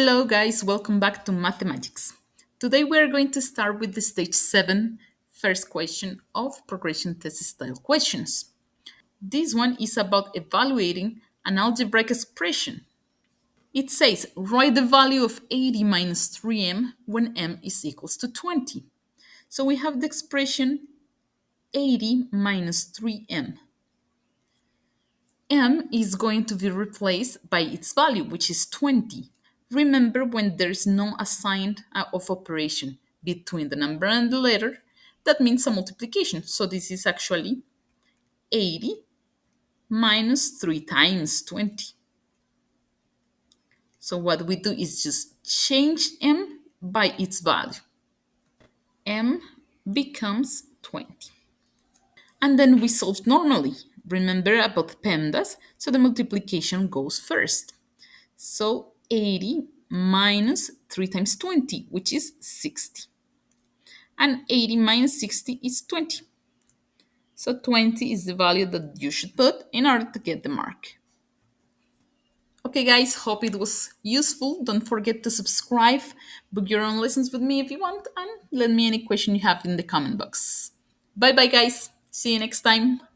Hello, guys, welcome back to Mathematics. Today we are going to start with the stage 7 first question of progression test style questions. This one is about evaluating an algebraic expression. It says write the value of 80 minus 3m when m is equals to 20. So we have the expression 80 minus 3m. M is going to be replaced by its value, which is 20. Remember, when there's no assigned of operation between the number and the letter, that means a multiplication. So this is actually 80 minus 3 times 20. So what we do is just change m by its value. M becomes 20. And then we solve normally. Remember about PEMDAS, so the multiplication goes first. So 80 minus 3 times 20, which is 60. And 80 minus 60 is 20. So 20 is the value that you should put in order to get the mark. Okay, guys, hope it was useful. Don't forget to subscribe, book your own lessons with me if you want, and let me any question you have in the comment box. Bye bye, guys. See you next time.